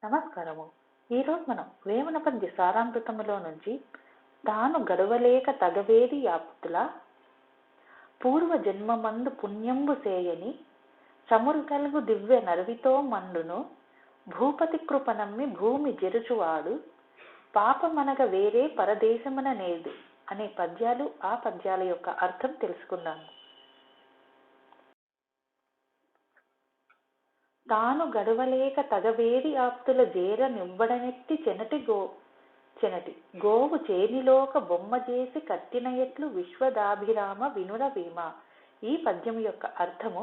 నమస్కారము. ఈరోజు మనం వేమనపద్య సారామృతములో నుంచి తాను గడవలేక తగవేది యాప్తుల పూర్వ జన్మమందు పుణ్యంబు సేయని చమురుగల్గు దివ్య నరవితో మండును భూపతి కృప నమ్మి భూమి జెరుచువాడు పాపమనగ వేరే పరదేశమున నేదు అనే పద్యాలు, ఆ పద్యాల యొక్క అర్థం తెలుసుకుందాము. తాను గడవలేక తగవేది ఆప్తుల జేర నివ్వడనెత్తి చెనటి గోవు చేనిలోక బొమ్మ చేసి కట్టిన ఎట్లు విశ్వదాభిరామ వినురవీమ. ఈ పద్యం యొక్క అర్థము: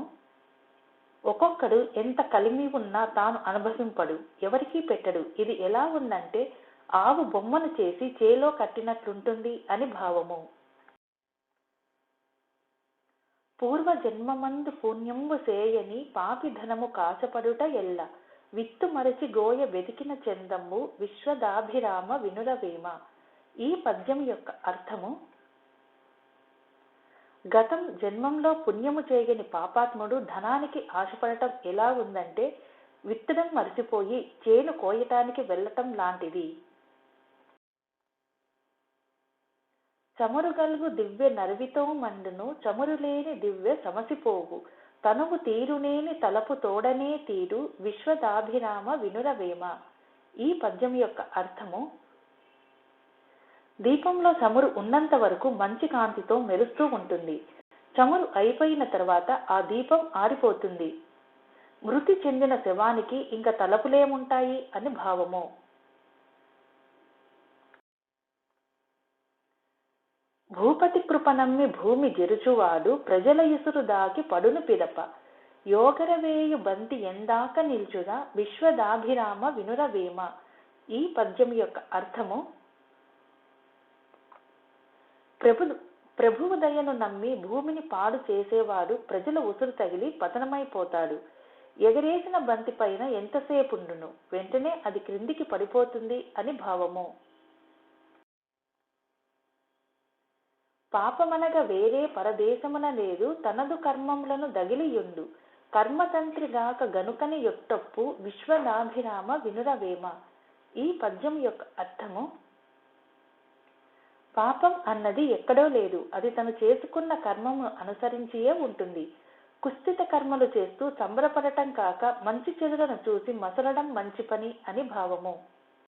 ఒక్కొక్కడు ఎంత కలిమి ఉన్నా తాను అనుభవింపడు, ఎవరికీ పెట్టడు. ఇది ఎలా ఉందంటే ఆవు బొమ్మను చేసి చేలో కట్టినట్లుంటుంది అని భావము. పూర్వ జన్మమందు పుణ్యంబు సేయని పాపి ధనము కాసపడుట ఎల్ల విత్తు మరచి గోయ వెతికిన చందమ్ము విశ్వదాభిరామ వినురవేమ. ఈ పద్యం యొక్క అర్థము: గతం జన్మంలో పుణ్యము చేయని పాపాత్ముడు ధనానికి ఆశపడటం ఎలా ఉందంటే విత్తడం మరిచిపోయి చేను కోయటానికి వెళ్ళటం లాంటిది. చమురుగల్గు దివ్య నరవితో మండును చమురులేని దివ్య సమసిపోవు తనువు తీరునేని తలపు తోడనే తీరు విశ్వదాభిరామ వినురవేమ. ఈ పద్యం యొక్క అర్థము: దీపంలో చమురు ఉన్నంత వరకు మంచి కాంతితో మెరుస్తూ ఉంటుంది. చమురు అయిపోయిన తర్వాత ఆ దీపం ఆరిపోతుంది. మృతి చెందిన శవానికి ఇంకా తలపులేముంటాయి అని భావము. భూపతి కృప నమ్మి భూమి జెరుచువాడు ప్రజల ఇసురు దాకి పడును పిదప యోగరవేయు బంతి ఎందాక నిల్చుగా విశ్వదాభిరామ వినురవేమ. ఈ పద్యం యొక్క అర్థము: ప్రభువు దయను నమ్మి భూమిని పాడు చేసేవాడు ప్రజల ఉసురు తగిలి పతనమైపోతాడు. ఎగరేసిన బంతి పైన ఎంతసేపుండును, వెంటనే అది క్రిందికి పడిపోతుంది అని భావము. పాపమనగ వేరే పరదేశమున లేదు తనదు కర్మములను దగిలియుండు కర్మతంత్రిగాక గనుకని యొట్టొప్పు విశ్వదాభిరామ వినురవేమ. ఈ పద్యం యొక్క అర్థము: పాపం అన్నది ఎక్కడో లేదు, అది తను చేసుకున్న కర్మము అనుసరించియే ఉంటుంది. కుస్థిత కర్మలు చేస్తూ సంబరపడటం కాక మంచి చెడులను చూసి మసలడం మంచి పని అని భావము.